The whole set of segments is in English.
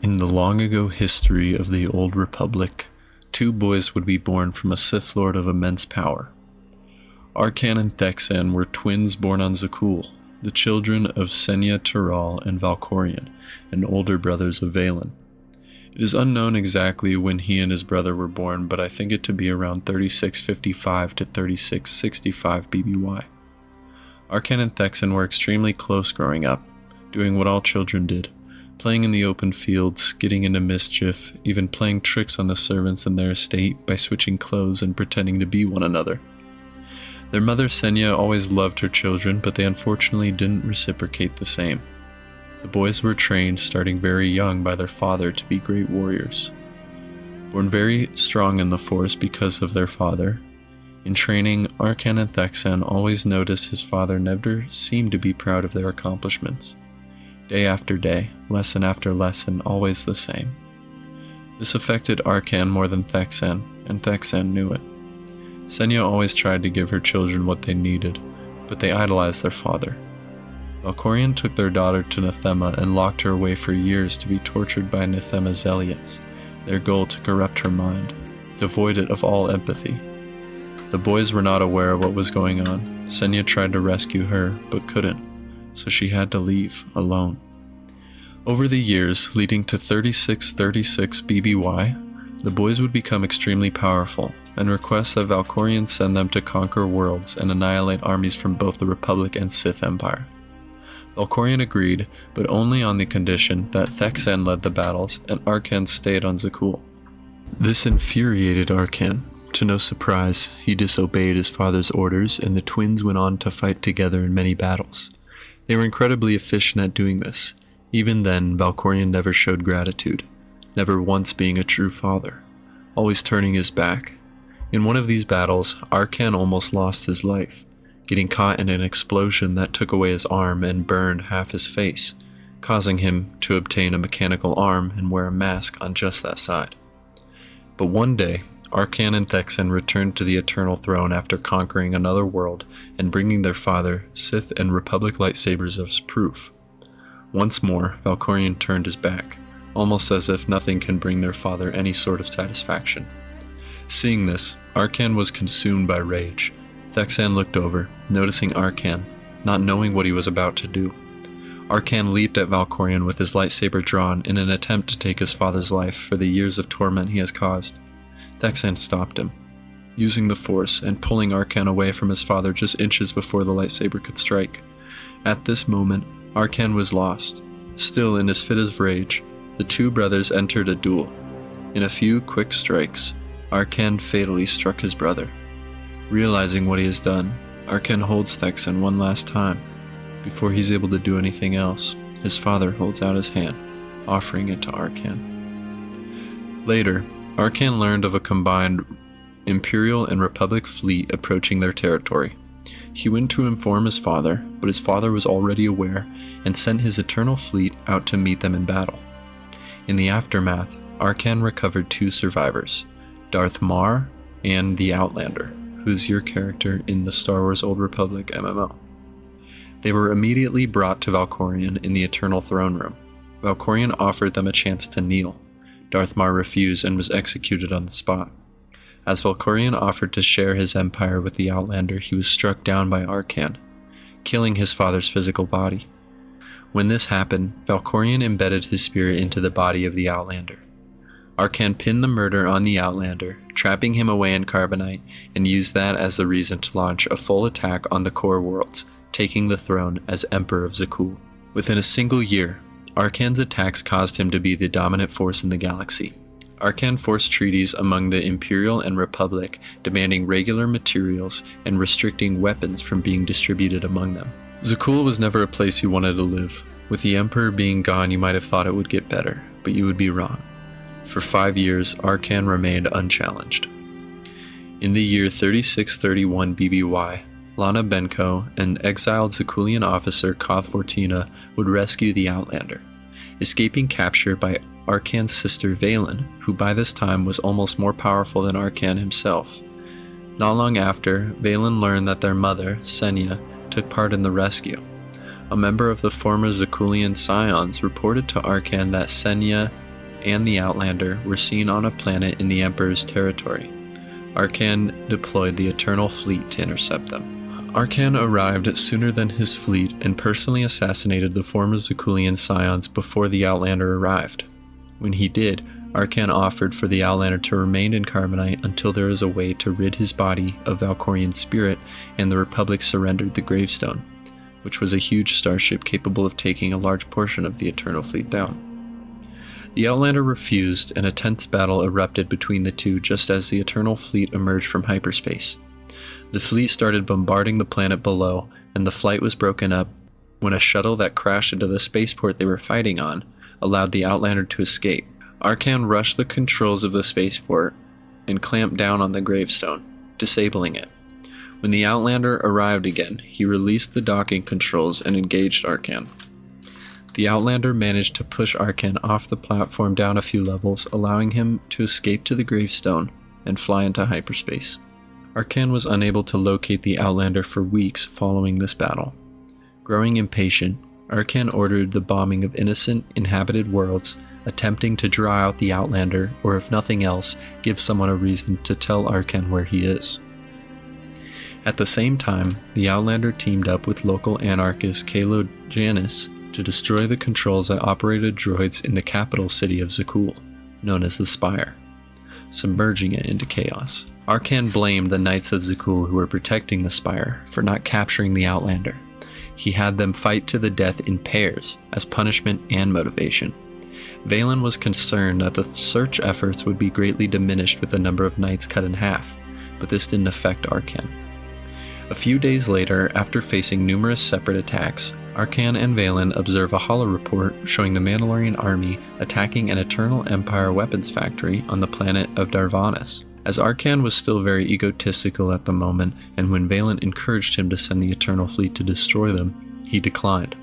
In the long ago history of the Old Republic, two boys would be born from a Sith Lord of immense power. Arcan and Thexan were twins born on Zakul, the children of Senya Tural and Valkorion, and older brothers of Vaylin. It is unknown exactly when he and his brother were born, but I think it to be around 3655 to 3665 BBY. Arcan and Thexan were extremely close growing up, doing what all children did. Playing in the open fields, getting into mischief, even playing tricks on the servants in their estate by switching clothes and pretending to be one another. Their mother Senya always loved her children, but they unfortunately didn't reciprocate the same. The boys were trained starting very young by their father to be great warriors. Born very strong in the Force because of their father, in training, Arcan and Thexan always noticed his father never seemed to be proud of their accomplishments. Day after day, lesson after lesson, always the same. This affected Arcan more than Thexan, and Thexan knew it. Senya always tried to give her children what they needed, but they idolized their father. Valkorion took their daughter to Nathema and locked her away for years to be tortured by Nathema's zealots, their goal to corrupt her mind, devoid it of all empathy. The boys were not aware of what was going on. Senya tried to rescue her, but couldn't, so she had to leave alone. Over the years, leading to 3636 BBY, the boys would become extremely powerful, and request that Valkorion send them to conquer worlds and annihilate armies from both the Republic and Sith Empire. Valkorion agreed, but only on the condition that Thexan led the battles and Arcan stayed on Zakul. This infuriated Arcan. To no surprise, he disobeyed his father's orders, and the twins went on to fight together in many battles. They were incredibly efficient at doing this. Even then, Valkorion never showed gratitude, never once being a true father, always turning his back. In one of these battles, Arcan almost lost his life, getting caught in an explosion that took away his arm and burned half his face, causing him to obtain a mechanical arm and wear a mask on just that side. But one day, Arcan and Thexan returned to the Eternal Throne after conquering another world and bringing their father, Sith and Republic lightsabers as proof. Once more, Valkorion turned his back, almost as if nothing can bring their father any sort of satisfaction. Seeing this, Arcan was consumed by rage. Thexan looked over, noticing Arcan, not knowing what he was about to do. Arcan leaped at Valkorion with his lightsaber drawn in an attempt to take his father's life for the years of torment he has caused. Thexan stopped him, using the Force and pulling Arcan away from his father just inches before the lightsaber could strike. At this moment, Arcan was lost. Still in his fit of rage, the two brothers entered a duel. In a few quick strikes, Arcan fatally struck his brother. Realizing what he has done, Arcan holds Thexan one last time. Before he's able to do anything else, his father holds out his hand, offering it to Arcan. Later, Arcan learned of a combined Imperial and Republic fleet approaching their territory. He went to inform his father, but his father was already aware and sent his Eternal fleet out to meet them in battle. In the aftermath, Arcan recovered two survivors, Darth Mar and the Outlander, who's your character in the Star Wars Old Republic MMO. They were immediately brought to Valkorion in the Eternal Throne Room. Valkorion offered them a chance to kneel. Darth Mar refused and was executed on the spot. As Valkorion offered to share his empire with the Outlander, he was struck down by Arcan, killing his father's physical body. When this happened, Valkorion embedded his spirit into the body of the Outlander. Arcan pinned the murder on the Outlander, trapping him away in Carbonite, and used that as the reason to launch a full attack on the core worlds, taking the throne as Emperor of Zakul. Within a single year, Arcan's attacks caused him to be the dominant force in the galaxy. Arcan forced treaties among the Imperial and Republic, demanding regular materials and restricting weapons from being distributed among them. Zakul was never a place you wanted to live. With the Emperor being gone, you might have thought it would get better, but you would be wrong. For 5 years, Arcan remained unchallenged. In the year 3631 BBY, Lana Benko, an exiled Zakulian officer Koth Fortina, would rescue the Outlander, escaping capture by Arcan's sister Vaylin, who by this time was almost more powerful than Arcan himself. Not long after, Vaylin learned that their mother, Senya, took part in the rescue. A member of the former Zakulian Scions reported to Arcan that Senya and the Outlander were seen on a planet in the Emperor's territory. Arcan deployed the Eternal Fleet to intercept them. Arcan arrived sooner than his fleet and personally assassinated the former Zakuulian scions before the Outlander arrived. When he did, Arcan offered for the Outlander to remain in Carbonite until there is a way to rid his body of Valkorion spirit, and the Republic surrendered the Gravestone, which was a huge starship capable of taking a large portion of the Eternal Fleet down. The Outlander refused, and a tense battle erupted between the two just as the Eternal Fleet emerged from hyperspace. The fleet started bombarding the planet below, and the flight was broken up when a shuttle that crashed into the spaceport they were fighting on allowed the Outlander to escape. Arcan rushed the controls of the spaceport and clamped down on the Gravestone, disabling it. When the Outlander arrived again, he released the docking controls and engaged Arcan. The Outlander managed to push Arcan off the platform down a few levels, allowing him to escape to the Gravestone and fly into hyperspace. Arcan was unable to locate the Outlander for weeks following this battle. Growing impatient, Arcan ordered the bombing of innocent, inhabited worlds, attempting to draw out the Outlander, or if nothing else, give someone a reason to tell Arcan where he is. At the same time, the Outlander teamed up with local anarchist Kalo Janus to destroy the controls that operated droids in the capital city of Zakuul, known as the Spire, submerging it into chaos. Arcan blamed the Knights of Zakuul who were protecting the Spire for not capturing the Outlander. He had them fight to the death in pairs as punishment and motivation. Vaylin was concerned that the search efforts would be greatly diminished with the number of knights cut in half, but this didn't affect Arcan. A few days later, after facing numerous separate attacks, Arcan and Vaylin observe a holo report showing the Mandalorian army attacking an Eternal Empire weapons factory on the planet of Darvanas. As Arcan was still very egotistical at the moment, and when Vaylin encouraged him to send the Eternal Fleet to destroy them, he declined.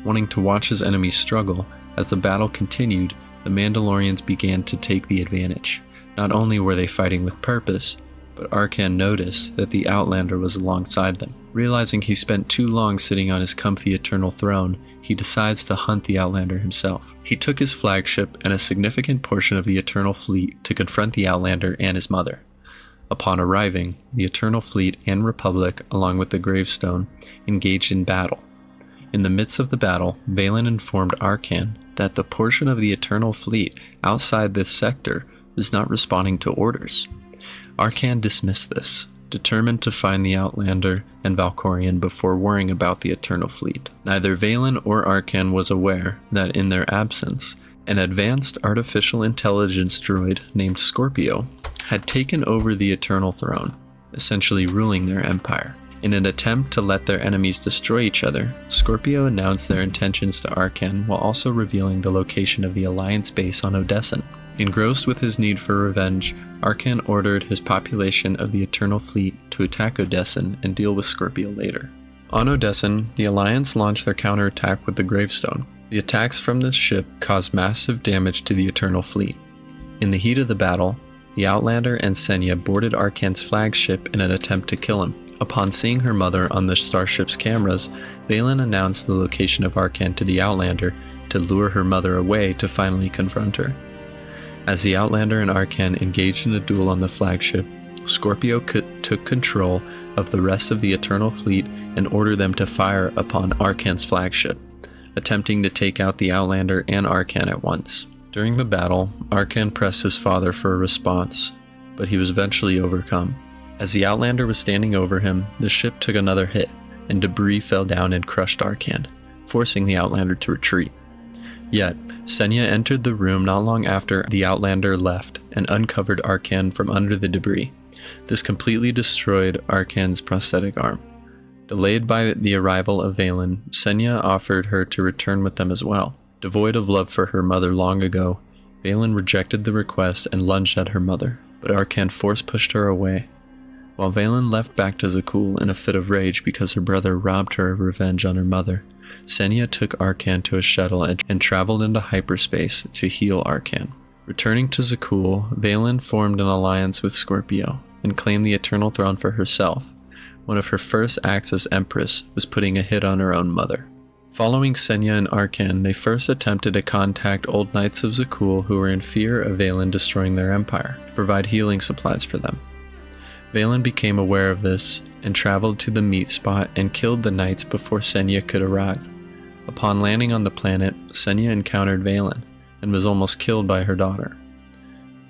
Wanting to watch his enemies struggle, as the battle continued, the Mandalorians began to take the advantage. Not only were they fighting with purpose, but Arcan noticed that the Outlander was alongside them. Realizing he spent too long sitting on his comfy eternal throne, he decides to hunt the Outlander himself. He took his flagship and a significant portion of the Eternal Fleet to confront the Outlander and his mother. Upon arriving, the Eternal Fleet and Republic, along with the Gravestone, engaged in battle. In the midst of the battle, Vaylin informed Arcan that the portion of the Eternal Fleet outside this sector was not responding to orders. Arcan dismissed this, determined to find the Outlander and Valkorion before worrying about the Eternal Fleet. Neither Vaylin or Arcan was aware that in their absence, an advanced artificial intelligence droid named Scorpio had taken over the Eternal Throne, essentially ruling their empire. In an attempt to let their enemies destroy each other, Scorpio announced their intentions to Arcan while also revealing the location of the Alliance base on Odessen. Engrossed with his need for revenge, Arcan ordered his population of the Eternal Fleet to attack Odessen and deal with Scorpio later. On Odessen, the Alliance launched their counterattack with the Gravestone. The attacks from this ship caused massive damage to the Eternal Fleet. In the heat of the battle, the Outlander and Senya boarded Arcan's flagship in an attempt to kill him. Upon seeing her mother on the starship's cameras, Vaylin announced the location of Arcan to the Outlander to lure her mother away to finally confront her. As the Outlander and Arcan engaged in a duel on the flagship, Scorpio took control of the rest of the Eternal Fleet and ordered them to fire upon Arcan's flagship, attempting to take out the Outlander and Arcan at once. During the battle, Arcan pressed his father for a response, but he was eventually overcome. As the Outlander was standing over him, the ship took another hit, and debris fell down and crushed Arcan, forcing the Outlander to retreat. Yet, Senya entered the room not long after the Outlander left and uncovered Arcan from under the debris. This completely destroyed Arcan's prosthetic arm. Delayed by the arrival of Vaylin, Senya offered her to return with them as well. Devoid of love for her mother long ago, Vaylin rejected the request and lunged at her mother, but Arcan force-pushed her away. While Vaylin left back to Zakuul in a fit of rage because her brother robbed her of revenge on her mother, Senya took Arcan to a shuttle and traveled into hyperspace to heal Arcan. Returning to Zakuul, Vaylin formed an alliance with Scorpio and claimed the Eternal Throne for herself. One of her first acts as Empress was putting a hit on her own mother. Following Senya and Arcan, they first attempted to contact old knights of Zakul who were in fear of Vaylin destroying their empire, to provide healing supplies for them. Vaylin became aware of this and traveled to the meet spot and killed the knights before Senya could arrive. Upon landing on the planet, Senya encountered Vaylin and was almost killed by her daughter.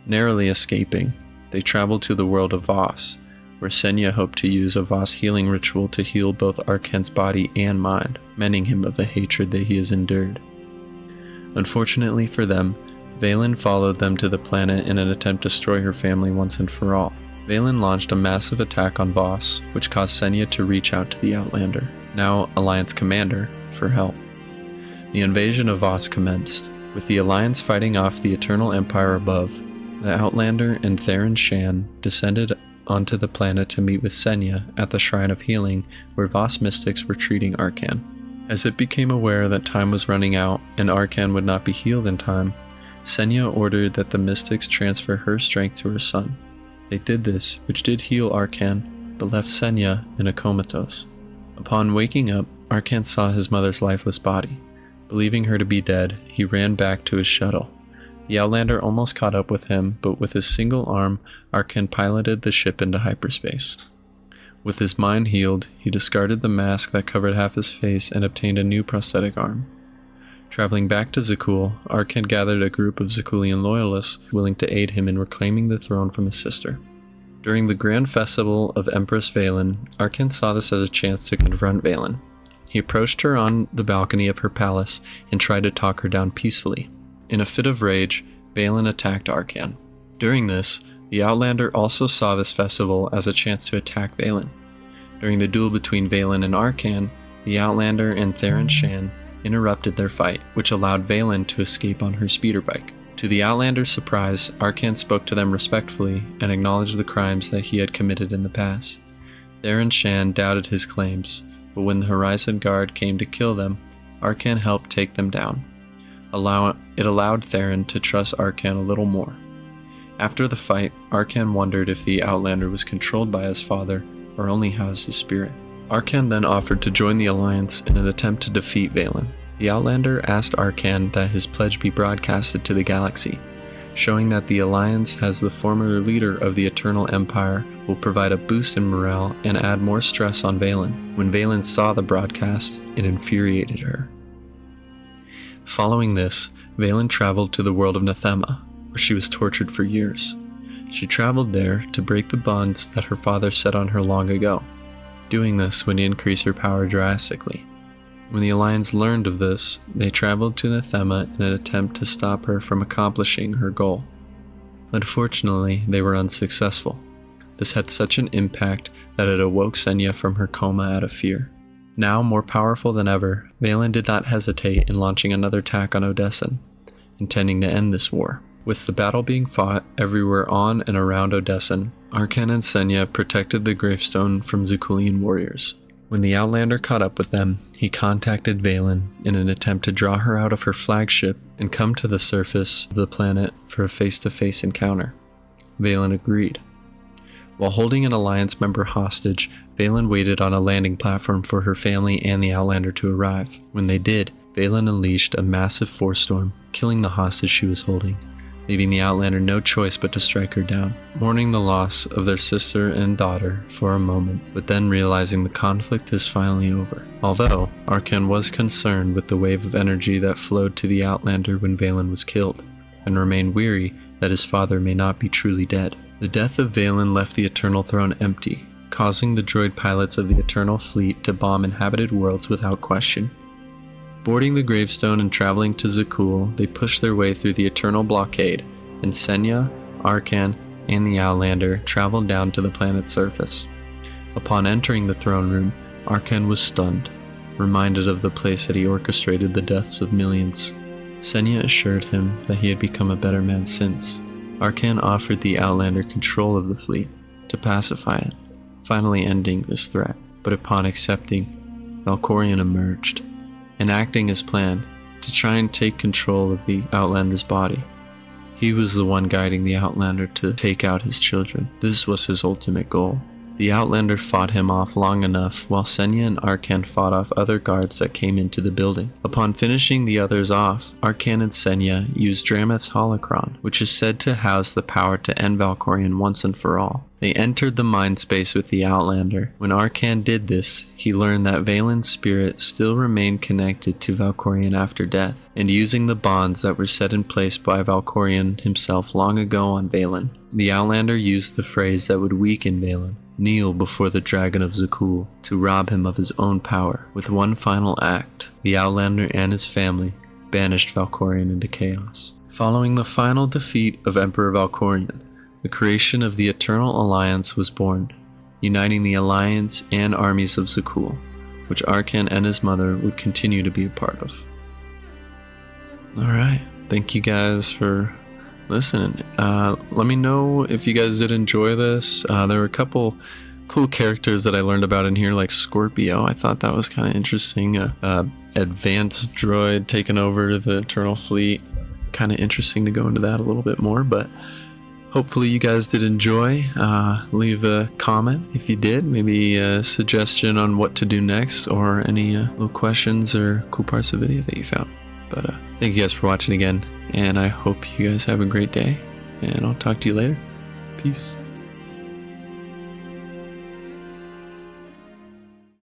Narrowly escaping, they traveled to the world of Voss, where Senya hoped to use a Voss healing ritual to heal both Arcan's body and mind, mending him of the hatred that he has endured. Unfortunately for them, Vaylin followed them to the planet in an attempt to destroy her family once and for all. Vaylin launched a massive attack on Voss, which caused Senya to reach out to the Outlander, now Alliance commander, for help. The invasion of Voss commenced, with the Alliance fighting off the Eternal Empire above. The Outlander and Theron Shan descended onto the planet to meet with Senya at the Shrine of Healing, where Voss mystics were treating Arcan. As it became aware that time was running out and Arcan would not be healed in time, Senya ordered that the mystics transfer her strength to her son. They did this, which did heal Arcan, but left Senya in a comatose. Upon waking up, Arcan saw his mother's lifeless body. Believing her to be dead, he ran back to his shuttle. The Outlander almost caught up with him, but with his single arm, Arcan piloted the ship into hyperspace. With his mind healed, he discarded the mask that covered half his face and obtained a new prosthetic arm. Traveling back to Zakul, Arcan gathered a group of Zakulian loyalists willing to aid him in reclaiming the throne from his sister. During the grand festival of Empress Vaylin, Arcan saw this as a chance to confront Vaylin. He approached her on the balcony of her palace and tried to talk her down peacefully. In a fit of rage, Vaylin attacked Arcan. During this, the Outlander also saw this festival as a chance to attack Vaylin. During the duel between Vaylin and Arcan, the Outlander and Theron Shan interrupted their fight, which allowed Vaylin to escape on her speeder bike. To the Outlander's surprise, Arcan spoke to them respectfully and acknowledged the crimes that he had committed in the past. Theron Shan doubted his claims, but when the Horizon Guard came to kill them, Arcan helped take them down. It allowed Theron to trust Arcan a little more. After the fight, Arcan wondered if the Outlander was controlled by his father or only housed his spirit. Arcan then offered to join the Alliance in an attempt to defeat Vaylin. The Outlander asked Arcan that his pledge be broadcasted to the galaxy, showing that the Alliance as the former leader of the Eternal Empire will provide a boost in morale and add more stress on Vaylin. When Vaylin saw the broadcast, it infuriated her. Following this, Vaylin traveled to the world of Nathema, where she was tortured for years. She traveled there to break the bonds that her father set on her long ago. Doing this would increase her power drastically. When the Alliance learned of this, they traveled to Nathema in an attempt to stop her from accomplishing her goal. Unfortunately, they were unsuccessful. This had such an impact that it awoke Senya from her coma out of fear. Now more powerful than ever, Vaylin did not hesitate in launching another attack on Odessen, intending to end this war. With the battle being fought everywhere on and around Odessen, Arcan and Senya protected the gravestone from Zakulian warriors. When the Outlander caught up with them, he contacted Vaylin in an attempt to draw her out of her flagship and come to the surface of the planet for a face-to-face encounter. Vaylin agreed. While holding an Alliance member hostage, Vaylin waited on a landing platform for her family and the Outlander to arrive. When they did, Vaylin unleashed a massive force storm, killing the hostage she was holding, leaving the Outlander no choice but to strike her down, mourning the loss of their sister and daughter for a moment, but then realizing the conflict is finally over. Although, Arcan was concerned with the wave of energy that flowed to the Outlander when Vaylin was killed, and remained weary that his father may not be truly dead. The death of Vaylin left the Eternal Throne empty, causing the droid pilots of the Eternal Fleet to bomb inhabited worlds without question. Boarding the gravestone and traveling to Zakul, they pushed their way through the Eternal Blockade, and Senya, Arcan, and the Outlander traveled down to the planet's surface. Upon entering the throne room, Arcan was stunned, reminded of the place that he orchestrated the deaths of millions. Senya assured him that he had become a better man since. Arcan offered the Outlander control of the fleet to pacify it, finally ending this threat. But upon accepting, Valkorion emerged, enacting his plan to try and take control of the Outlander's body. He was the one guiding the Outlander to take out his children. This was his ultimate goal. The Outlander fought him off long enough while Senya and Arcan fought off other guards that came into the building. Upon finishing the others off, Arcan and Senya used Drameth's holocron, which is said to house the power to end Valkorion once and for all. They entered the mind space with the Outlander. When Arcan did this, he learned that Vaylin's spirit still remained connected to Valkorion after death, and using the bonds that were set in place by Valkorion himself long ago on Vaylin, the Outlander used the phrase that would weaken Vaylin, "Kneel before the Dragon of Zakul," to rob him of his own power. With one final act, the Outlander and his family banished Valkorion into chaos. Following the final defeat of Emperor Valkorion, the creation of the Eternal Alliance was born, uniting the Alliance and armies of Zakul, which Arcan and his mother would continue to be a part of. Alright, thank you guys for listening. Let me know if you guys did enjoy this. There were a couple cool characters that I learned about in here, like Scorpio. I thought that was kind of interesting. Advanced droid taking over the Eternal Fleet. Kind of interesting to go into that a little bit more, but hopefully you guys did enjoy. Leave a comment if you did, maybe a suggestion on what to do next, or any little questions or cool parts of the video that you found. But thank you guys for watching again, and I hope you guys have a great day, and I'll talk to you later. Peace.